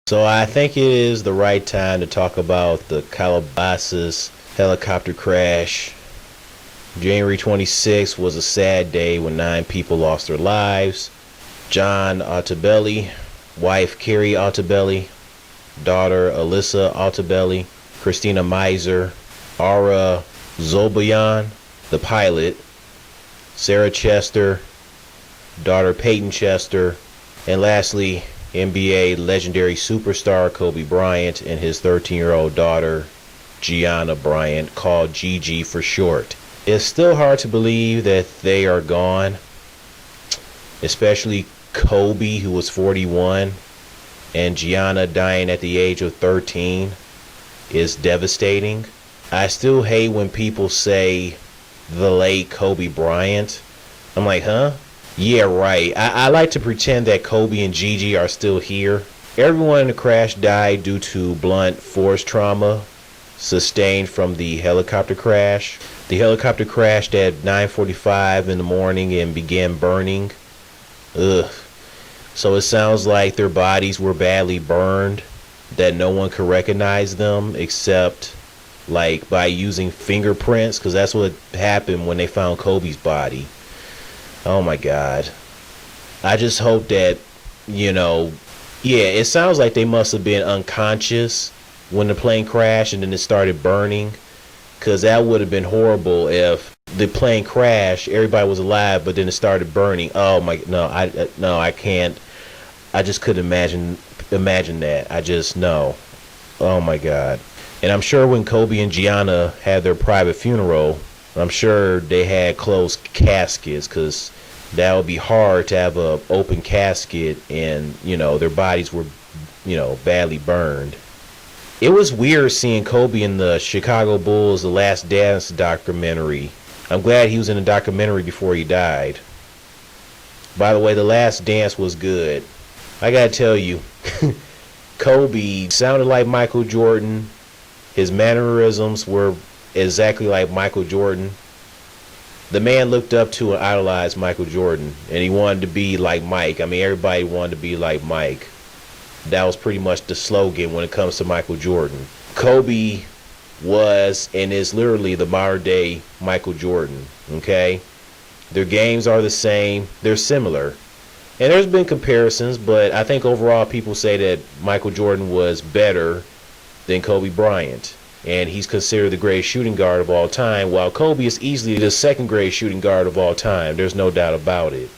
So I think it is the right time to talk about the Calabasas helicopter crash. January 26th was a sad day when 9 people lost their lives. John Altobelli, wife Carrie Altobelli, daughter Alyssa Altobelli, Christina Miser, Ara Zobayan, the pilot, Sarah Chester, daughter Peyton Chester, and lastly, NBA legendary superstar Kobe Bryant and his 13-year-old daughter Gianna Bryant, called Gigi for short. It's still hard to believe that they are gone, especially Kobe, who was 41, and Gianna dying at the age of 13 is devastating. I still hate when people say the late Kobe Bryant. I'm like, huh? Yeah, right. I like to pretend that Kobe and Gigi are still here. Everyone in the crash died due to blunt force trauma sustained from the helicopter crash. The helicopter crashed at 9:45 in the morning and began burning. Ugh. So it sounds like their bodies were badly burned, that no one could recognize them except like by using fingerprints, because that's what happened when they found Kobe's body. Oh my God. I just hope that, yeah, it sounds like they must have been unconscious when the plane crashed and then it started burning, because that would have been horrible if the plane crashed, everybody was alive, but then it started burning. Oh my, no, I can't. I just couldn't imagine that. I just, no. Oh my God. And I'm sure when Kobe and Gianna had their private funeral, I'm sure they had closed caskets, because that would be hard to have a open casket and, their bodies were, badly burned. It was weird seeing Kobe in the Chicago Bulls The Last Dance documentary. I'm glad he was in the documentary before he died. By the way, The Last Dance was good. I gotta tell you, Kobe sounded like Michael Jordan. His mannerisms were exactly like Michael Jordan. The man looked up to and idolized Michael Jordan, and he wanted to be like Mike. I mean, everybody wanted to be like Mike. That was pretty much the slogan when it comes to Michael Jordan. Kobe was and is literally the modern day Michael Jordan, okay? Their games are the same. They're similar. And there's been comparisons, but I think overall people say that Michael Jordan was better than Kobe Bryant. And he's considered the greatest shooting guard of all time, while Kobe is easily the second greatest shooting guard of all time. There's no doubt about it.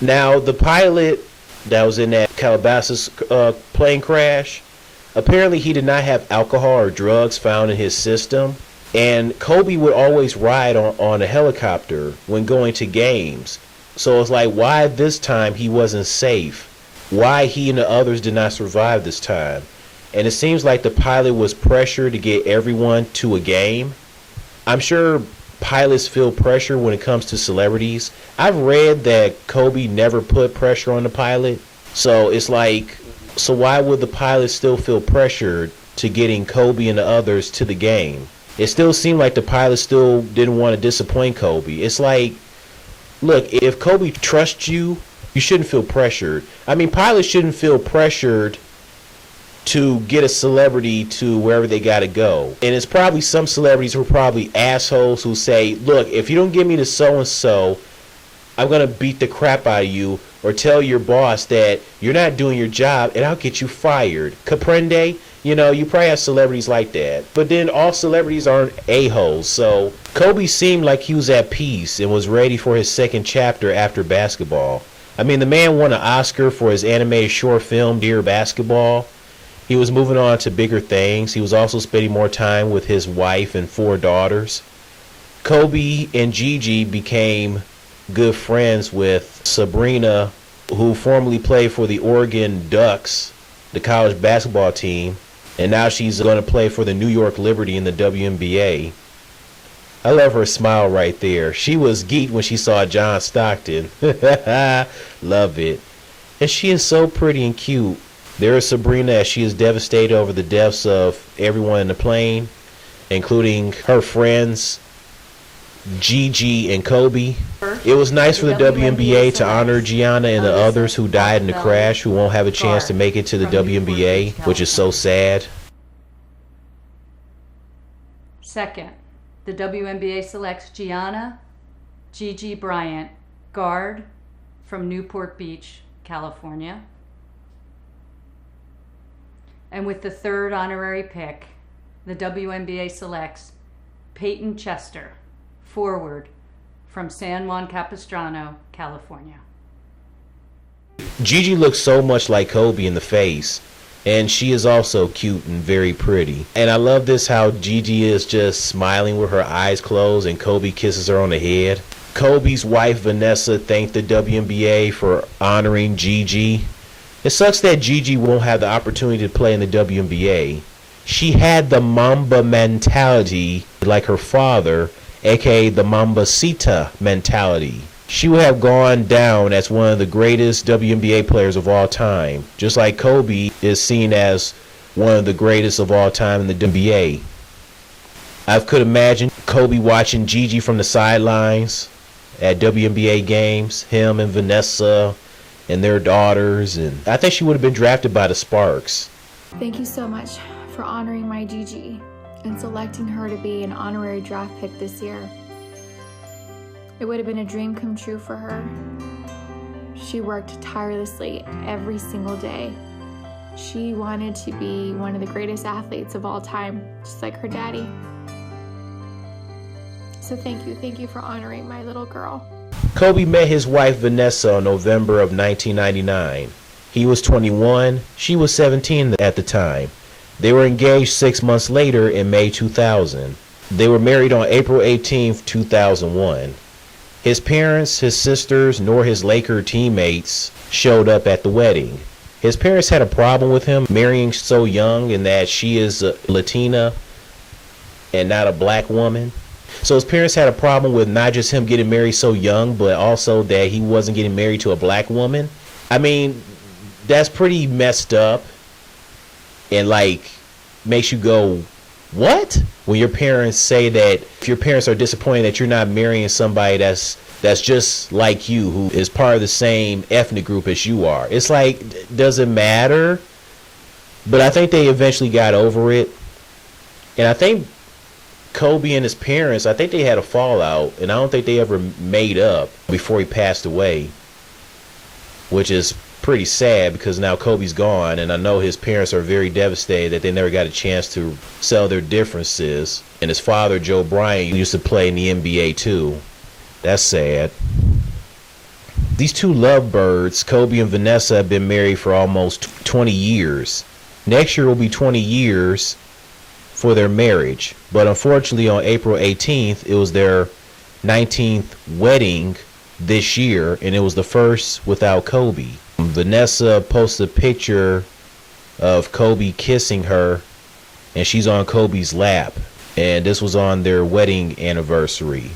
Now, the pilot that was in that Calabasas plane crash, apparently he did not have alcohol or drugs found in his system. And Kobe would always ride on a helicopter when going to games. So it's like, why this time he wasn't safe? Why he and the others did not survive this time? And it seems like the pilot was pressured to get everyone to a game. I'm sure pilots feel pressure when it comes to celebrities. I've read that Kobe never put pressure on the pilot. So it's like, so why would the pilot still feel pressured to getting Kobe and the others to the game? It still seemed like the pilot still didn't want to disappoint Kobe. It's like, look, if Kobe trusts you, you shouldn't feel pressured. I mean, pilots shouldn't feel pressured to get a celebrity to wherever they got to go. And it's probably some celebrities who are probably assholes who say, look, if you don't give me the so-and-so, I'm going to beat the crap out of you, or tell your boss that you're not doing your job and I'll get you fired. Comprende? You probably have celebrities like that. But then all celebrities aren't a-holes. So Kobe seemed like he was at peace and was ready for his second chapter after basketball. I mean, the man won an Oscar for his animated short film, Dear Basketball. He was moving on to bigger things. He was also spending more time with his wife and 4 daughters. Kobe and Gigi became good friends with Sabrina, who formerly played for the Oregon Ducks, the college basketball team, and now she's going to play for the New York Liberty in the WNBA. I love her smile right there. She was geeked when she saw John Stockton. Love it. And she is so pretty and cute. There is Sabrina, as she is devastated over the deaths of everyone in the plane, including her friends Gigi and Kobe. It was nice for the WNBA to honor Gianna and the others who died in the crash who won't have a chance to make it to the WNBA, which is so sad. Second, the WNBA selects Gianna Gigi Bryant, guard from Newport Beach, California. And with the third honorary pick, the WNBA selects Peyton Chester, forward from San Juan Capistrano, California. Gigi looks so much like Kobe in the face, and she is also cute and very pretty. And I love this, how Gigi is just smiling with her eyes closed and Kobe kisses her on the head. Kobe's wife Vanessa thanked the WNBA for honoring Gigi. It sucks that Gigi won't have the opportunity to play in the WNBA. She had the Mamba mentality like her father, aka the Mambacita mentality. She would have gone down as one of the greatest WNBA players of all time, just like Kobe is seen as one of the greatest of all time in the WNBA. I could imagine Kobe watching Gigi from the sidelines at WNBA games, him and Vanessa and their daughters, and I think she would have been drafted by the Sparks. Thank you so much for honoring my Gigi and selecting her to be an honorary draft pick this year. It would have been a dream come true for her. She worked tirelessly every single day. She wanted to be one of the greatest athletes of all time, just like her daddy. So thank you for honoring my little girl. Kobe met his wife Vanessa in November of 1999. He was 21, she was 17 at the time. They were engaged 6 months later in May 2000. They were married on April 18, 2001. His parents, his sisters, nor his Laker teammates showed up at the wedding. His parents had a problem with him marrying so young, and that she is a Latina and not a black woman. So his parents had a problem with not just him getting married so young, but also that he wasn't getting married to a black woman. I mean, that's pretty messed up, and like makes you go, what? When your parents say that, if your parents are disappointed that you're not marrying somebody that's just like you, who is part of the same ethnic group as you are. It's like, does it matter? But I think they eventually got over it. And I think Kobe and his parents, I think they had a fallout, and I don't think they ever made up before he passed away, which is pretty sad because now Kobe's gone, and I know his parents are very devastated that they never got a chance to settle their differences. And his father, Joe Bryant, used to play in the NBA too. That's sad. These two lovebirds, Kobe and Vanessa, have been married for almost 20 years. Next year will be 20 years for their marriage, but unfortunately on April 18th it was their 19th wedding this year, and it was the first without Kobe. Vanessa posted a picture of Kobe kissing her, and she's on Kobe's lap, and this was on their wedding anniversary.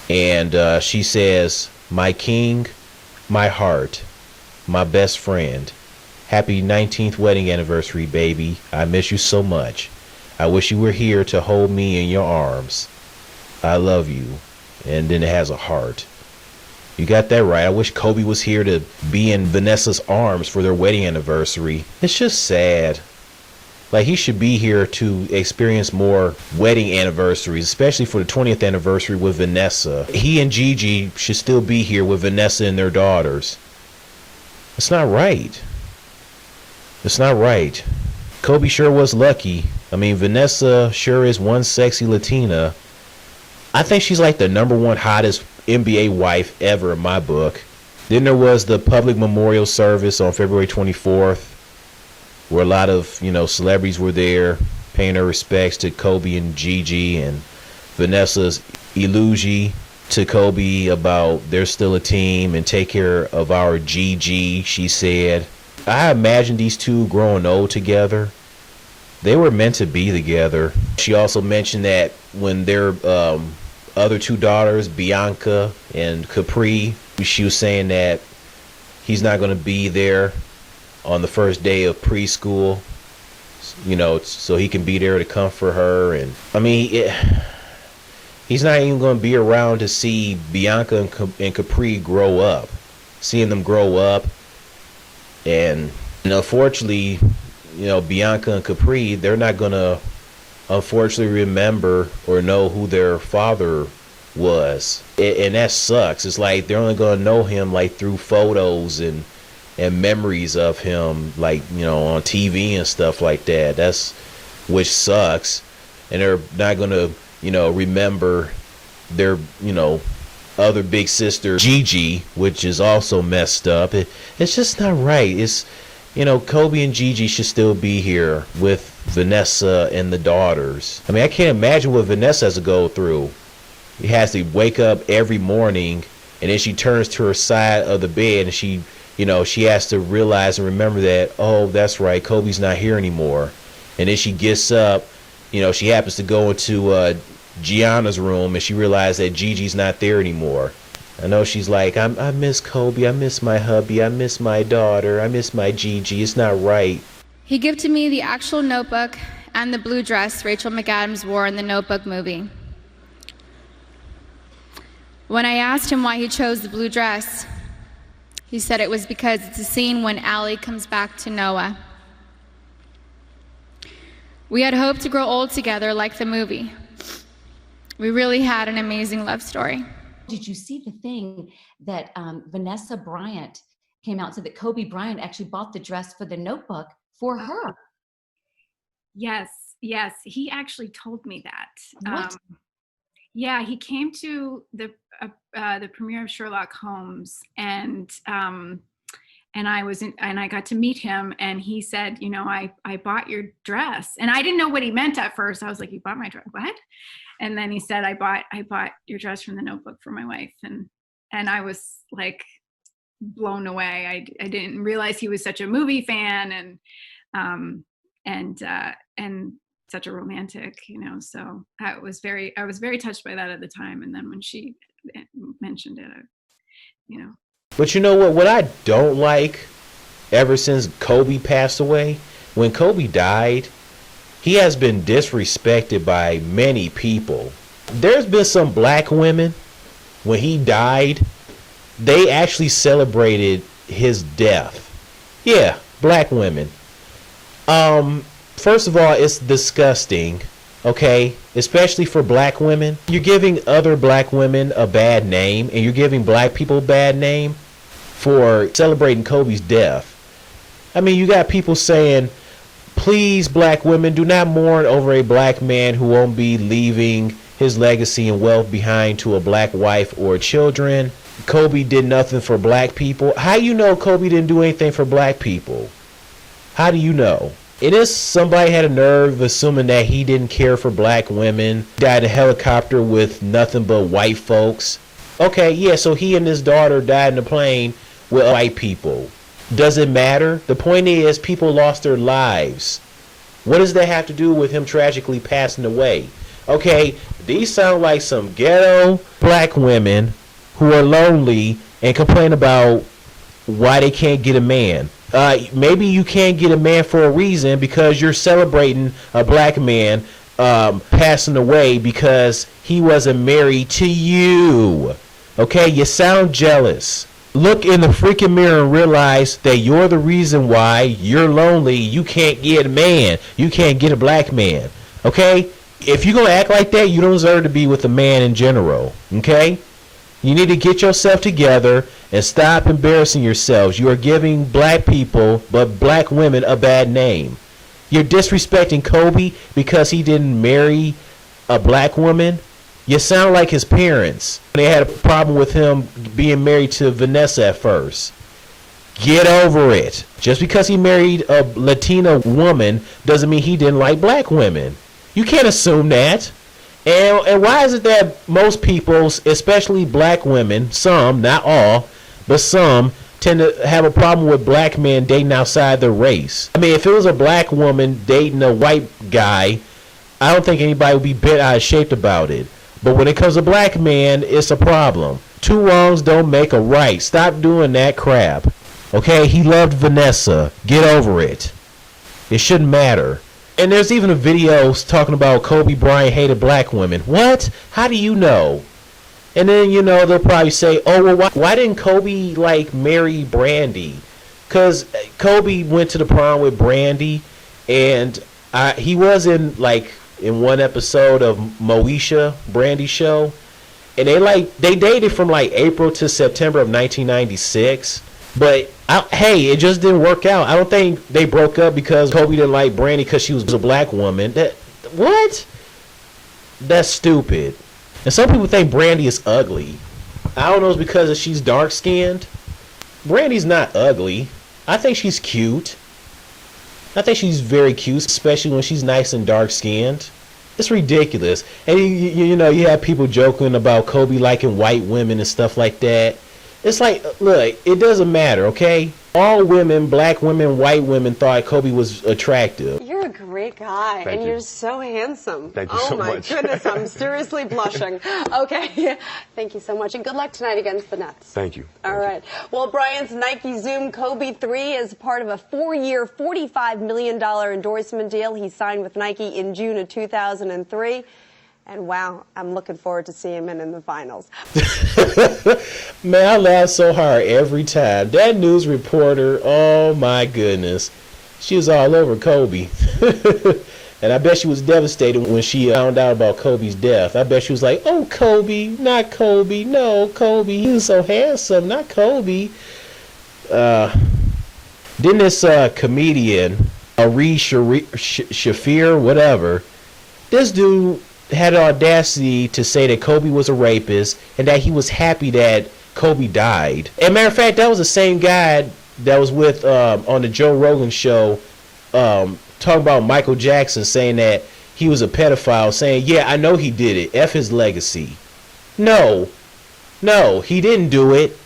And she says, "My king, my heart, my best friend. Happy 19th wedding anniversary, baby. I miss you so much. I wish you were here to hold me in your arms. I love you." And then it has a heart. You got that right. I wish Kobe was here to be in Vanessa's arms for their wedding anniversary. It's just sad. Like, he should be here to experience more wedding anniversaries, especially for the 20th anniversary with Vanessa. He and Gigi should still be here with Vanessa and their daughters. It's not right. It's not right. Kobe sure was lucky. I mean, Vanessa sure is one sexy Latina. I think she's like the #1 hottest NBA wife ever in my book. Then there was the public memorial service on February 24th, where a lot of, celebrities were there paying their respects to Kobe and Gigi, and Vanessa's eulogy to Kobe about they're still a team and take care of our Gigi, she said. I imagine these two growing old together. They were meant to be together. She also mentioned that when their other two daughters, Bianca and Capri, she was saying that he's not going to be there on the first day of preschool, so he can be there to comfort her. And I mean, He's not even going to be around to see Bianca and Capri grow up. Seeing them grow up. And, unfortunately, Bianca and Capri, they're not going to, unfortunately, remember or know who their father was. And that sucks. It's like they're only going to know him, like, through photos and memories of him, like, on TV and stuff like that. Which sucks. And they're not going to, remember their, other big sister Gigi, which is also messed up. It's just not right. It's, Kobe and Gigi should still be here with Vanessa and the daughters. I mean, I can't imagine what Vanessa has to go through. He has to wake up every morning, and then she turns to her side of the bed, and she has to realize and remember that, oh, that's right, Kobe's not here anymore. And then she gets up, she happens to go into Gianna's room, and she realized that Gigi's not there anymore. I know she's like, I miss Kobe, I miss my hubby, I miss my daughter, I miss my Gigi. It's not right. He gifted me the actual notebook and the blue dress Rachel McAdams wore in the Notebook movie. When I asked him why he chose the blue dress, he said it was because it's a scene when Allie comes back to Noah. We had hoped to grow old together like the movie. We really had an amazing love story. Did you see the thing that Vanessa Bryant came out and said that Kobe Bryant actually bought the dress for the Notebook for her? Yes. He actually told me that. What? Yeah, he came to the premiere of Sherlock Holmes, and I got to meet him, and he said, I bought your dress, and I didn't know what he meant at first. I was like, you bought my dress? What? And then he said, I bought your dress from the Notebook for my wife, and I was like blown away. I didn't realize he was such a movie fan, and such a romantic, so I was very touched by that at the time. And then when she mentioned it, But what I don't like, ever since Kobe passed away, when Kobe died, he has been disrespected by many people. There's been some black women, when he died, they actually celebrated his death. Yeah, black women. First of all, it's disgusting, okay? Especially for black women. You're giving other black women a bad name, and you're giving black people a bad name for celebrating Kobe's death. I mean, you got people saying, please, black women, do not mourn over a black man who won't be leaving his legacy and wealth behind to a black wife or children. Kobe did nothing for black people. How you know Kobe didn't do anything for black people? How do you know? It is somebody had a nerve assuming that he didn't care for black women. Died in a helicopter with nothing but white folks. Okay, yeah, so he and his daughter died in a plane with white people. Does it matter? The point is, people lost their lives. What does that have to do with him tragically passing away? Okay, these sound like some ghetto black women who are lonely and complain about why they can't get a man. Maybe you can't get a man for a reason because you're celebrating a black man passing away because he wasn't married to you. Okay, you sound jealous. Look in the freaking mirror and realize that you're the reason why you're lonely. You can't get a man. You can't get a black man. Okay? If you're going to act like that, you don't deserve to be with a man in general. Okay? You need to get yourself together and stop embarrassing yourselves. You are giving black people, but black women, a bad name. You're disrespecting Kobe because he didn't marry a black woman. You sound like his parents. They had a problem with him being married to Vanessa at first. Get over it. Just because he married a Latina woman doesn't mean he didn't like black women. You can't assume that. And why is it that most people, especially black women, some, not all, but some, tend to have a problem with black men dating outside their race? I mean, if it was a black woman dating a white guy, I don't think anybody would be bent out of shape about it. But when it comes to black man, it's a problem. Two wrongs don't make a right. Stop doing that crap. Okay, he loved Vanessa. Get over it. It shouldn't matter. And there's even a video talking about Kobe Bryant hated black women. What? How do you know? And then, you know, they'll probably say, oh, well, why didn't Kobe, like, marry Brandy? Because Kobe went to the prom with Brandy, and he was in one episode of Moesha, Brandy's show. And they dated from, like, April to September of 1996. But, hey, it just didn't work out. I don't think they broke up because Kobe didn't like Brandy because she was a black woman. What? That's stupid. And some people think Brandy is ugly. I don't know if it's because she's dark-skinned. Brandy's not ugly. I think she's cute. I think she's very cute, especially when she's nice and dark-skinned. It's ridiculous. And, you know, you have people joking about Kobe liking white women and stuff like that. It's like, look, it doesn't matter, okay? All women, black women, white women, thought Kobe was attractive. You're a great guy, Thank and you. you're so handsome. Thank you so much. Oh my goodness, I'm seriously blushing. Okay, thank you so much, and good luck tonight against the Nets. Thank you. All right. Well, Bryant's Nike Zoom Kobe 3 is part of a 4-year, $45 million endorsement deal he signed with Nike in June of 2003. And wow, I'm looking forward to seeing him in the finals. Man, I laugh so hard every time. That news reporter, oh my goodness. She was all over Kobe. And I bet she was devastated when she found out about Kobe's death. I bet she was like, oh, Kobe, not Kobe. No, Kobe, he was so handsome, not Kobe. Then this comedian, Ari Shafir, whatever, this dude had the audacity to say that Kobe was a rapist and that he was happy that Kobe died. As a matter of fact, that was the same guy that was with on the Joe Rogan show talking about Michael Jackson, saying that he was a pedophile, saying, yeah, I know he did it. F his legacy. No, he didn't do it.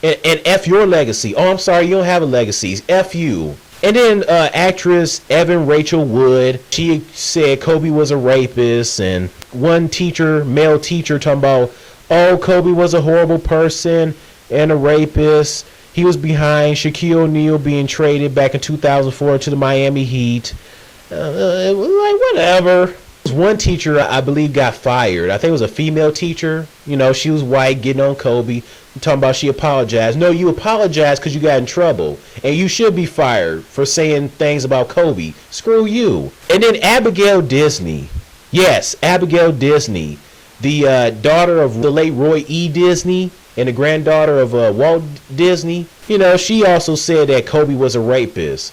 And F your legacy. Oh, I'm sorry, you don't have a legacy. F you. And then actress Evan Rachel Wood, she said Kobe was a rapist. And one teacher, male teacher, talking about, oh, Kobe was a horrible person and a rapist. He was behind Shaquille O'Neal being traded back in 2004 to the Miami Heat. It was like, whatever. One teacher, I believe, got fired. I think it was a female teacher. You know, she was white, getting on Kobe. Talking about she apologized. No, you apologized because you got in trouble. And you should be fired for saying things about Kobe. Screw you. And then Abigail Disney. Yes, Abigail Disney. The daughter of the late Roy E. Disney and the granddaughter of Walt Disney. You know, she also said that Kobe was a rapist.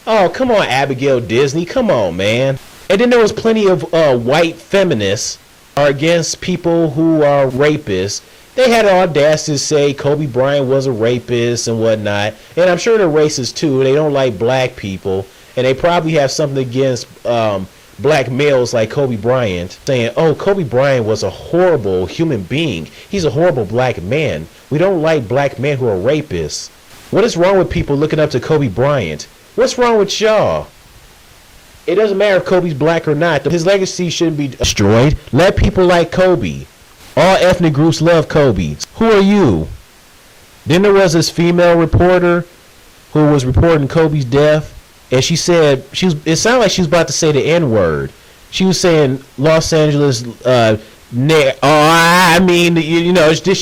Oh, come on, Abigail Disney. Come on, man. And then there was plenty of white feminists are against people who are rapists. They had the audacity to say Kobe Bryant was a rapist and whatnot. And I'm sure they're racist too. They don't like black people. And they probably have something against black males like Kobe Bryant, saying, oh, Kobe Bryant was a horrible human being. He's a horrible black man. We don't like black men who are rapists. What is wrong with people looking up to Kobe Bryant? What's wrong with y'all? It doesn't matter if Kobe's black or not. His legacy shouldn't be destroyed. Let people like Kobe. All ethnic groups love Kobe. Who are you? Then there was this female reporter who was reporting Kobe's death, and she said it sounded like she was about to say the N-word. She was saying Los Angeles. She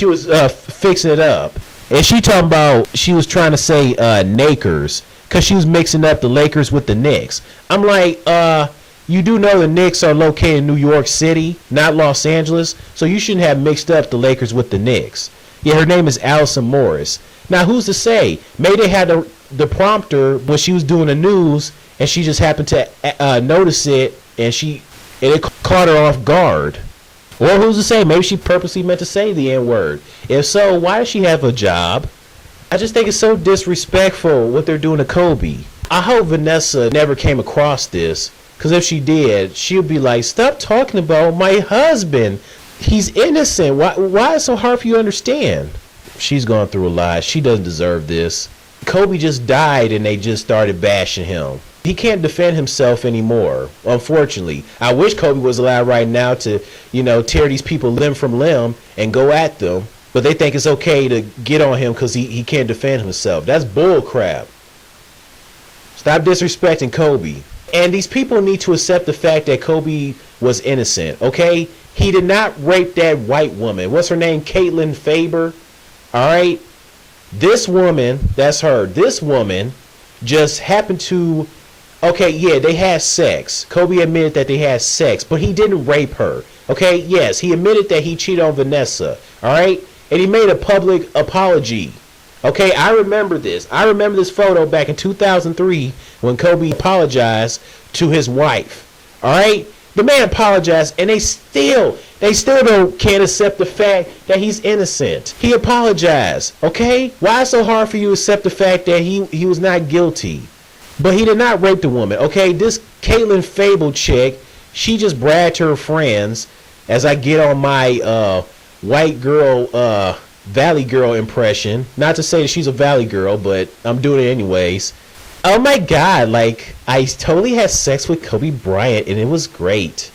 was fixing it up, and she talking about she was trying to say Nakers. Because she was mixing up the Lakers with the Knicks. I'm like, you do know the Knicks are located in New York City, not Los Angeles. So you shouldn't have mixed up the Lakers with the Knicks. Yeah, her name is Allison Morris. Now, who's to say? Maybe they had the prompter when she was doing the news, and she just happened to notice it, and it caught her off guard. Or who's to say? Maybe she purposely meant to say the N-word. If so, why does she have a job? I just think it's so disrespectful what they're doing to Kobe. I hope Vanessa never came across this, because if she did, she'll be like, stop talking about my husband. He's innocent. Why is it so hard for you to understand? She's going through a lot. She doesn't deserve this. Kobe just died and they just started bashing him. He can't defend himself anymore, unfortunately. I wish Kobe was alive right now to, tear these people limb from limb and go at them. But they think it's okay to get on him because he can't defend himself. That's bull crap. Stop disrespecting Kobe. And these people need to accept the fact that Kobe was innocent, okay? He did not rape that white woman. What's her name? Caitlin Faber. All right? This woman, that's her. This woman just happened to, okay, yeah, they had sex. Kobe admitted that they had sex, but he didn't rape her. Okay, yes, he admitted that he cheated on Vanessa. All right? And he made a public apology. Okay, I remember this. I remember this photo back in 2003 when Kobe apologized to his wife. All right? The man apologized, and they still can't accept the fact that he's innocent. He apologized, okay? Why is it so hard for you to accept the fact that he was not guilty? But he did not rape the woman, okay? This Caitlin Fable chick, she just bragged to her friends, as I get on my white girl, Valley girl impression. Not to say that she's a Valley girl, but I'm doing it anyways. Oh my God, like, I totally had sex with Kobe Bryant, and it was great.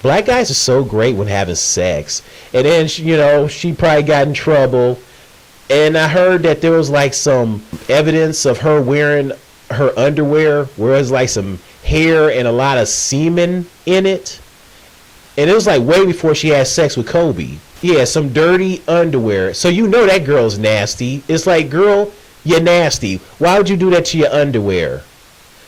Black guys are so great when having sex. And then, she probably got in trouble. And I heard that there was, like, some evidence of her wearing her underwear, where it was, like, some hair and a lot of semen in it. And it was, like, way before she had sex with Kobe. Yeah, some dirty underwear. So you know that girl's nasty. It's like, girl, you're nasty. Why would you do that to your underwear?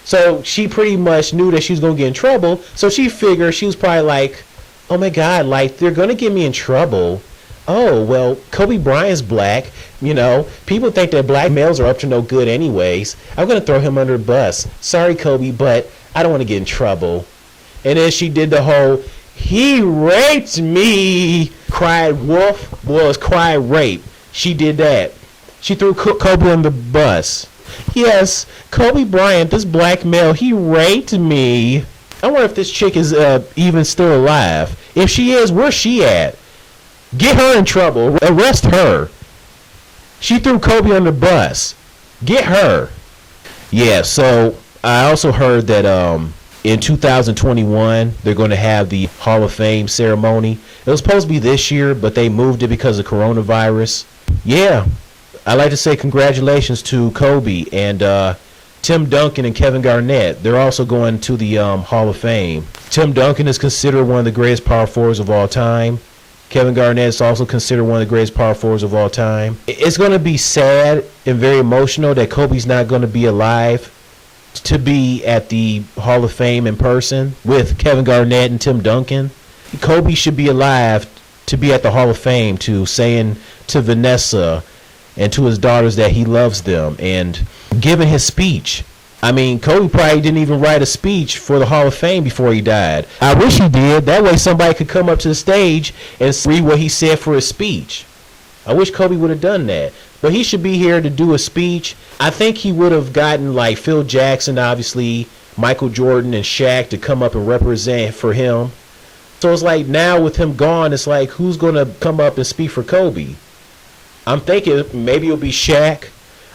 So she pretty much knew that she was going to get in trouble. So she figured, she was probably like, oh my God, like, they're going to get me in trouble. Oh, well, Kobe Bryant's black. People think that black males are up to no good anyways. I'm going to throw him under the bus. Sorry, Kobe, but I don't want to get in trouble. And then she did the whole, he raped me, cried wolf, was cried rape. She did that. She threw Kobe on the bus. Yes, Kobe Bryant, this black male, he raped me. I wonder if this chick is even still alive. If she is, where's she at? Get her in trouble. Arrest her. She threw Kobe on the bus. Get her. Yeah, so I also heard that in 2021, they're going to have the Hall of Fame ceremony. It was supposed to be this year, but they moved it because of coronavirus. Yeah. I'd like to say congratulations to Kobe and Tim Duncan and Kevin Garnett. They're also going to the Hall of Fame. Tim Duncan is considered one of the greatest power forwards of all time. Kevin Garnett is also considered one of the greatest power forwards of all time. It's going to be sad and very emotional that Kobe's not going to be alive to be at the Hall of Fame in person with Kevin Garnett and Tim Duncan. Kobe should be alive to be at the Hall of Fame, to saying to Vanessa and to his daughters that he loves them and giving his speech. I mean, Kobe probably didn't even write a speech for the Hall of Fame before he died. I wish he did. That way somebody could come up to the stage and read what he said for his speech. I wish Kobe would have done that. But he should be here to do a speech. I think he would have gotten like Phil Jackson, obviously, Michael Jordan and Shaq to come up and represent for him. So it's like now with him gone, it's like who's going to come up and speak for Kobe? I'm thinking maybe it'll be Shaq.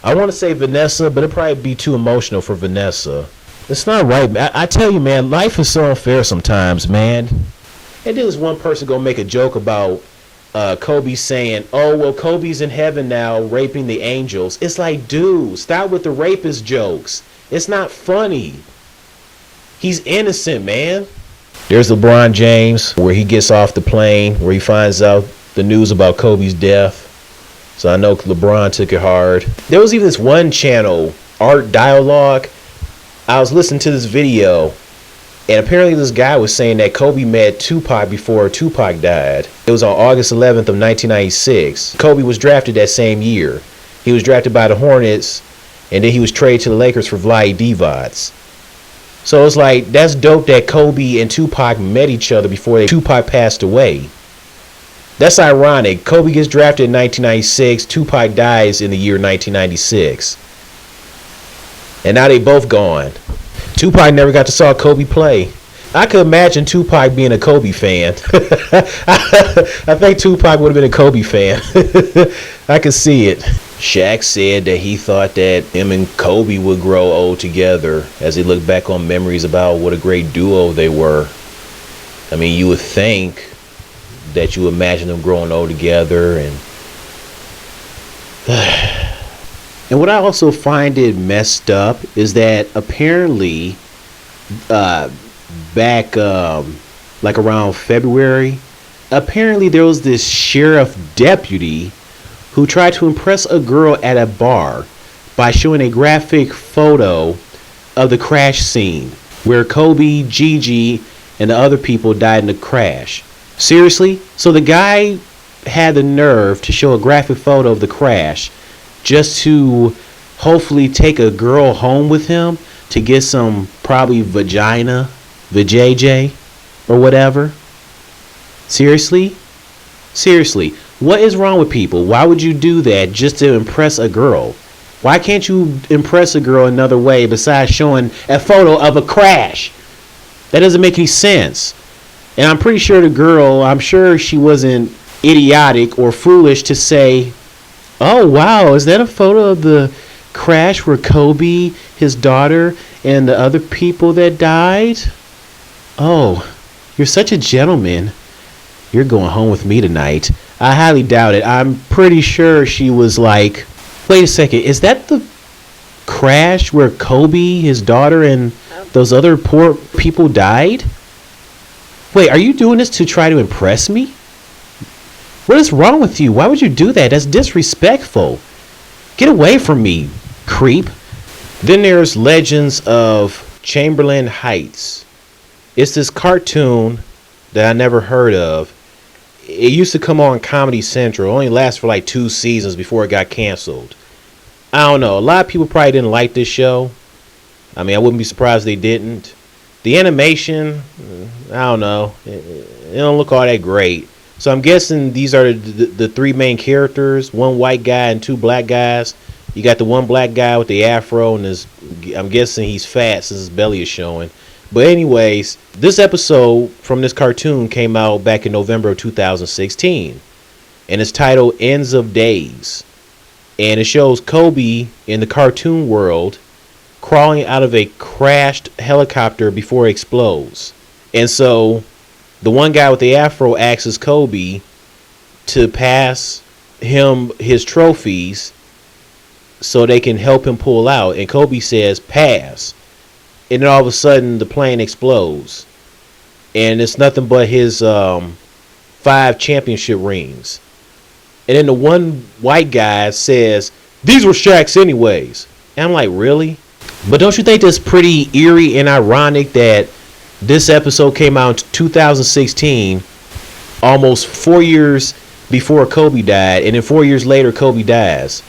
I want to say Vanessa, but it'll probably be too emotional for Vanessa. It's not right. I tell you, man, life is so unfair sometimes, man. And there's one person going to make a joke about Kobe saying, oh, well, Kobe's in heaven now raping the angels. It's like, dude, stop with the rapist jokes. It's not funny. He's innocent, man. There's LeBron James, where he gets off the plane, where he finds out the news about Kobe's death. So I know LeBron took it hard. There was even this one channel, Art Dialogue. I was listening to this video, and apparently this guy was saying that Kobe met Tupac before Tupac died. It was on August 11th of 1996. Kobe was drafted that same year. He was drafted by the Hornets, and then he was traded to the Lakers for Vlade Divac. So it's like, that's dope that Kobe and Tupac met each other before Tupac passed away. That's ironic. Kobe gets drafted in 1996. Tupac dies in the year 1996. And now they both gone. Tupac never got to saw Kobe play. I could imagine Tupac being a Kobe fan. I think Tupac would have been a Kobe fan. I could see it. Shaq said that he thought that him and Kobe would grow old together as he looked back on memories about what a great duo they were. I mean, you would think that you imagine them growing old together, and what I also find it messed up is that apparently back like around February. Apparently there was this sheriff deputy who tried to impress a girl at a bar by showing a graphic photo of the crash scene where Kobe, Gigi, and the other people died in the crash. Seriously? So the guy had the nerve to show a graphic photo of the crash just to hopefully take a girl home with him to get some probably vajayjay or whatever. Seriously? Seriously, what is wrong with people? Why would you do that just to impress a girl? Why can't you impress a girl another way besides showing a photo of a crash? That doesn't make any sense. And I'm pretty sure the girl, I'm sure she wasn't idiotic or foolish to say, oh wow, is that a photo of the crash where Kobe, his daughter, and the other people that died? Oh, you're such a gentleman. You're going home with me tonight. I highly doubt it. I'm pretty sure she was like, wait a second, is that the crash where Kobe, his daughter, and those other poor people died? Wait, are you doing this to try to impress me? What is wrong with you? Why would you do that? That's disrespectful. Get away from me, creep. Then there's Legends of Chamberlain Heights. It's this cartoon that I never heard of. It used to come on Comedy Central. It only lasted for like 2 seasons before it got canceled. I don't know. A lot of people probably didn't like this show. I mean, I wouldn't be surprised if they didn't. The animation, I don't know. It don't look all that great. So I'm guessing these are the 3 main characters. 1 white guy and 2 black guys. You got the 1 black guy with the afro, and I'm guessing he's fat since his belly is showing. But anyways, this episode from this cartoon came out back in November of 2016. And it's titled Ends of Days. And it shows Kobe in the cartoon world crawling out of a crashed helicopter before it explodes. And so the 1 guy with the afro asks Kobe to pass him his trophies so they can help him pull out. And Kobe says, pass. And then all of a sudden the plane explodes. And it's nothing but his 5 championship rings. And then the 1 white guy says, these were Shaq's anyways. And I'm like, really? But don't you think that's pretty eerie and ironic that this episode came out in 2016, almost 4 years before Kobe died, and then 4 years later Kobe dies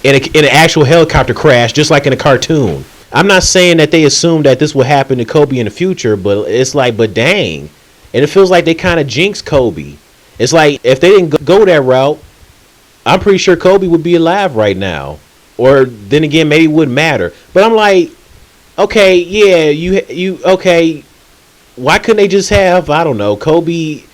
in an actual helicopter crash, just like in a cartoon. I'm not saying that they assume that this will happen to Kobe in the future, but it's like, but dang. And it feels like they kind of jinxed Kobe. It's like if they didn't go that route, I'm pretty sure Kobe would be alive right now. Or then again, maybe it wouldn't matter. But I'm like, okay, yeah, you okay. Why couldn't they just have, I don't know, Kobe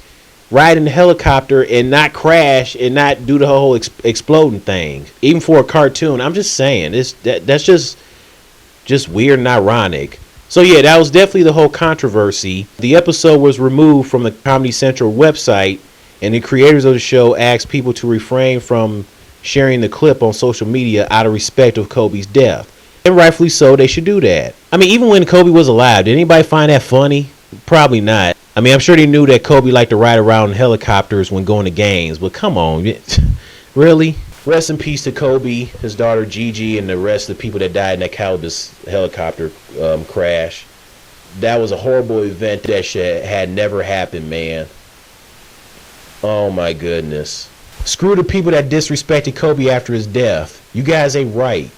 ride in the helicopter and not crash and not do the whole exploding thing, even for a cartoon? I'm just saying, that's just weird and ironic. So yeah, that was definitely the whole controversy. The episode was removed from the Comedy Central website, and the creators of the show asked people to refrain from sharing the clip on social media out of respect of Kobe's death. And rightfully so, they should do that. I mean, even when Kobe was alive, did anybody find that funny? Probably not. I mean, I'm sure they knew that Kobe liked to ride around in helicopters when going to games, but come on, really? Rest in peace to Kobe, his daughter Gigi, and the rest of the people that died in that Calabasas helicopter crash. That was a horrible event that had never happened, man. Oh my goodness. Screw the people that disrespected Kobe after his death. You guys ain't right.